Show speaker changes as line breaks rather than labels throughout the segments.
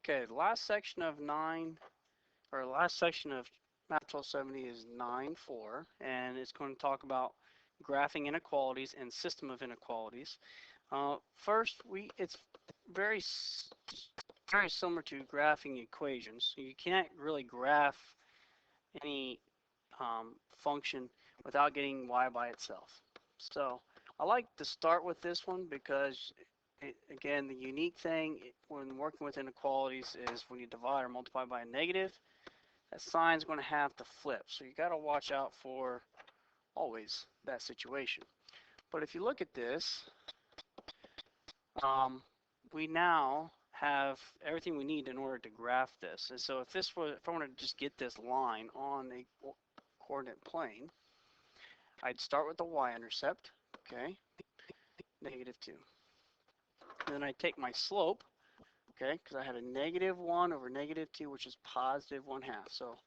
Okay, the last section of last section of Map 1270 is 9.4, and it's going to talk about graphing inequalities and system of inequalities. First, it's very very similar to graphing equations. So you can't really graph any function without getting y by itself. So I like to start with this one because, again, the unique thing when working with inequalities is when you divide or multiply by a negative, that sign's going to have to flip. So you got to watch out for always that situation. But if you look at this, we now have everything we need in order to graph this. And so if I wanted to just get this line on a coordinate plane, I'd start with the y-intercept, okay, -2. And then I take my slope, okay, because I had a -1 over -2, which is +1/2. So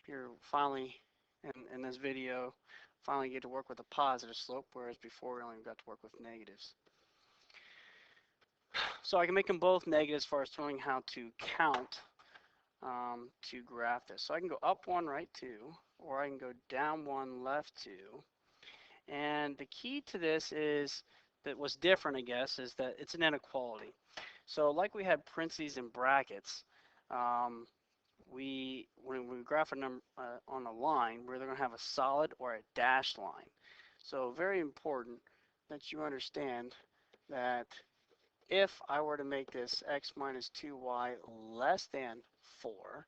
here finally, in this video, finally get to work with a positive slope, whereas before we only got to work with negatives. So I can make them both negative as far as knowing how to count to graph this. So I can go up 1, right 2, or I can go down 1, left 2. And the key to this is that what's different, I guess, is that it's an inequality. So like we had parentheses and brackets, when we graph a number on a line, we're either going to have a solid or a dashed line. So very important that you understand that if I were to make this x minus 2y less than 4,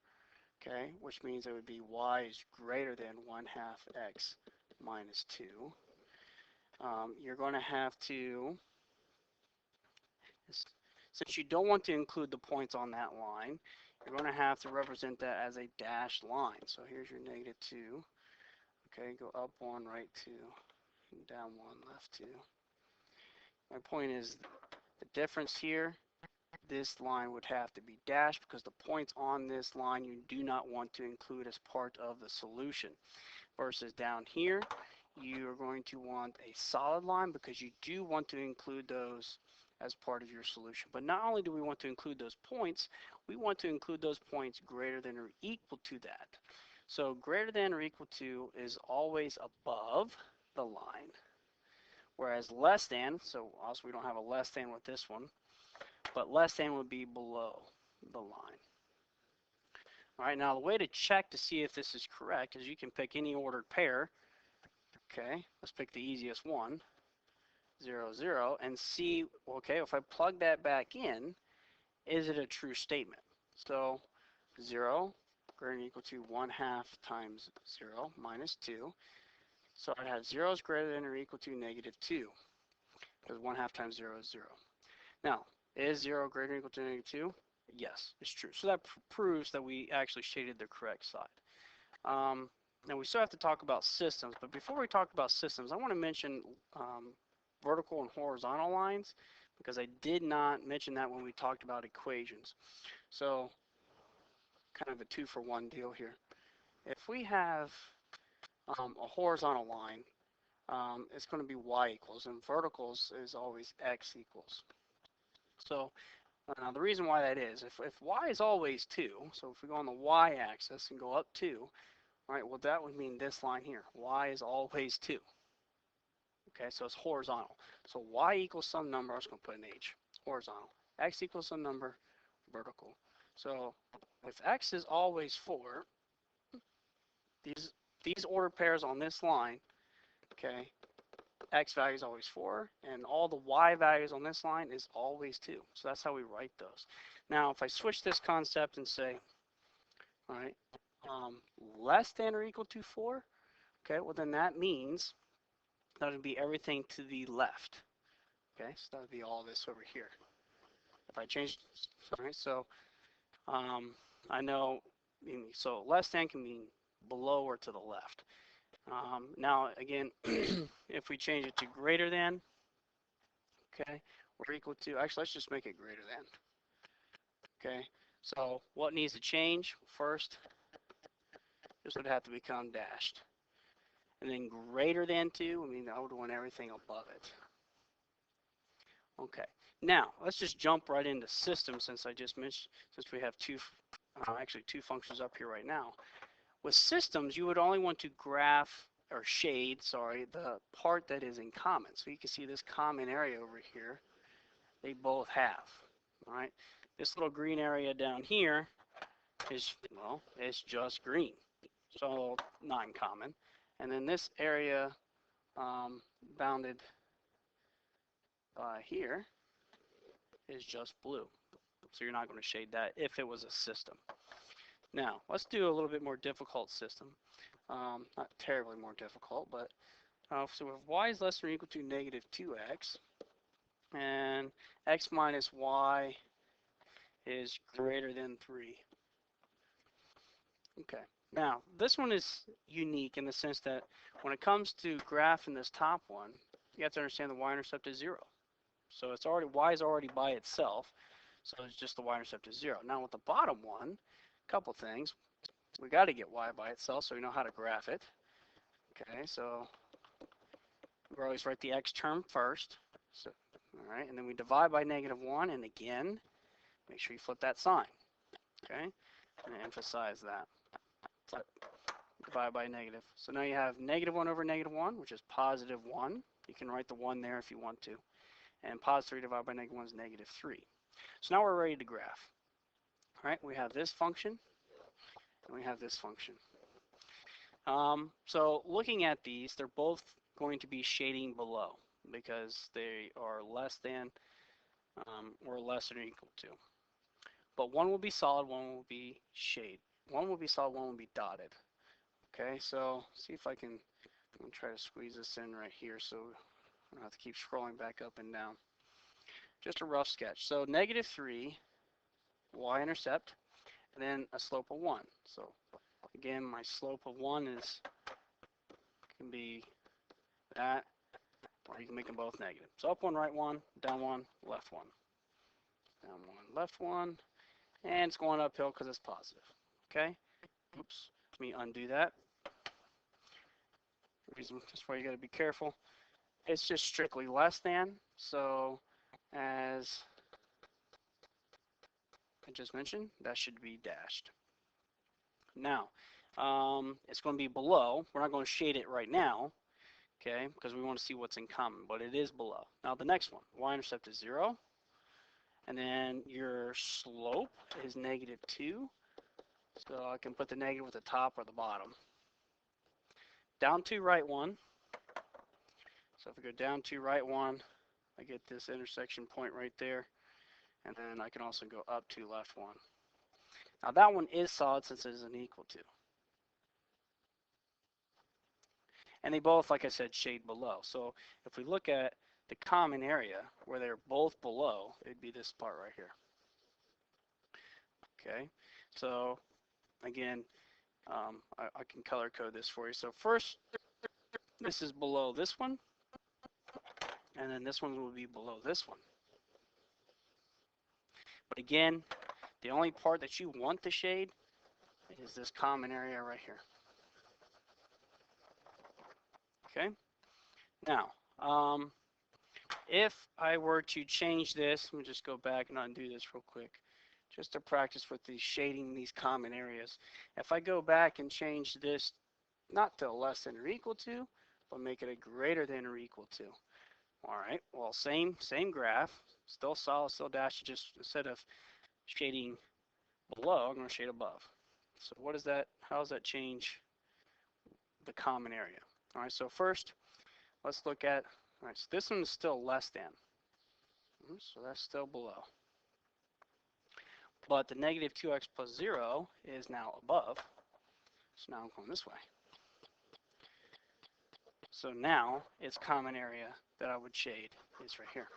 okay, which means it would be y is greater than 1/2 x minus 2, you're going to have to, since you don't want to include the points on that line, you're going to have to represent that as a dashed line. So here's your -2. Okay, go up 1, right 2, down 1, left 2. My point is the difference here, this line would have to be dashed because the points on this line you do not want to include as part of the solution. Versus down here, you are going to want a solid line because you do want to include those as part of your solution. But not only do we want to include those points, we want to include those points greater than or equal to that. So greater than or equal to is always above the line, whereas less than, so also we don't have a less than with this one, but less than would be below the line. All right, now the way to check to see if this is correct is you can pick any ordered pair. Okay, let's pick the easiest one, 0, 0, and see, okay, if I plug that back in, is it a true statement? So 0 greater than or equal to 1/2 times 0 minus 2. So I'd have 0 is greater than or equal to -2, because 1/2 times 0 is 0. Now, is 0 greater than or equal to -2? Yes, it's true. So that proves that we actually shaded the correct side. Now we still have to talk about systems, but before we talk about systems, I want to mention vertical and horizontal lines, because I did not mention that when we talked about equations. So kind of a 2-for-1 deal here. If we have a horizontal line, it's going to be y equals, and verticals is always x equals. So now the reason why that is, if y is always 2, so if we go on the y-axis and go up 2, right, well that would mean this line here, y is always 2. Okay, so it's horizontal. So y equals some number, I was going to put an h, horizontal. X equals some number, vertical. So if x is always 4, these ordered pairs on this line, okay, x value is always 4, and all the y values on this line is always 2. So that's how we write those. Now, if I switch this concept and say, all right, less than or equal to 4, okay, well then that means that would be everything to the left. Okay, so that would be all this over here. If I change, all right, so I know, so less than can mean below or to the left. Now, again, if we change it to greater than, okay, or equal to, actually, let's just make it greater than. Okay, so what needs to change? First, this would have to become dashed. And then greater than 2, I mean, I would want everything above it. Okay, Now, let's just jump right into system since I just mentioned, since we have actually two functions up here right now. With systems, you would only want to graph or shade, sorry, the part that is in common. So you can see this common area over here, they both have. All right, this little green area down here is, well, it's just green, so not in common. And then this area bounded by here is just blue. So you're not going to shade that if it was a system. Now, let's do a little bit more difficult system. Not terribly more difficult, but so if y is less than or equal to negative 2x, and x minus y is greater than 3. Okay, now this one is unique in the sense that when it comes to graphing this top one, you have to understand the y-intercept is 0. So it's already, y is already by itself, so it's just the y-intercept is 0. Now with the bottom one, a couple things. We got to get y by itself so we know how to graph it. Okay, so we always write the x term first. So, all right, and then we divide by -1, and again, make sure you flip that sign. Okay, and emphasize that. Flip, divide by negative. So now you have -1 over -1, which is +1. You can write the 1 there if you want to. And +3 divided by -1 is -3. So now we're ready to graph. All right, we have this function, and we have this function. So looking at these, they're both going to be shading below because they are less than or less than or equal to. But one will be solid, one will be shade. One will be solid, one will be dotted. Okay, so see if I can, I'm going to try to squeeze this in right here so I don't have to keep scrolling back up and down. Just a rough sketch. So -3, y-intercept, and then a slope of 1. So again, my slope of 1 can be that, or you can make them both negative. So up 1, right 1, down 1, left 1. Down 1, left 1, and it's going uphill because it's positive. Okay? Oops, let me undo that. That's why you got to be careful. It's just strictly less than, so as I just mentioned, that should be dashed. Now, it's going to be below. We're not going to shade it right now, okay, because we want to see what's in common, but it is below. Now the next one, y-intercept is 0, and then your slope is -2, so I can put the negative at the top or the bottom. Down 2, right 1. So if we go down 2, right 1, I get this intersection point right there, and then I can also go up 2, left 1. Now that one is solid since it is an equal to. And they both, like I said, shade below. So if we look at the common area where they're both below, it'd be this part right here. Okay, so again, I can color code this for you. So first, this is below this one, and then this one will be below this one. But again, the only part that you want to shade is this common area right here. Okay, now, if I were to change this, let me just go back and undo this real quick, just to practice with these shading these common areas. If I go back and change this, not to less than or equal to, but make it a greater than or equal to. All right, well, same graph, still solid, still dashed, just instead of shading below, I'm going to shade above. So what is that? How does that change the common area? All right, so first, let's look at, all right, so this one is still less than. So that's still below. But the -2x plus 0 is now above. So now I'm going this way. So now its common area that I would shade is right here.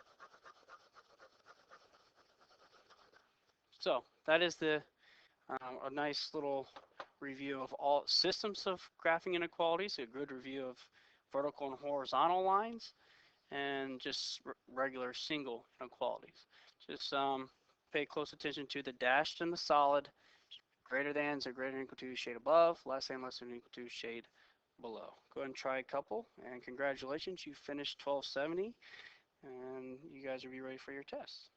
So that is a nice little review of all systems of graphing inequalities, a good review of vertical and horizontal lines, and just regular single inequalities. Just pay close attention to the dashed and the solid. Greater than or greater than or equal to shade above, less than or equal to shade below. Go ahead and try a couple, and congratulations, you finished 1270. and you guys will be ready for your tests.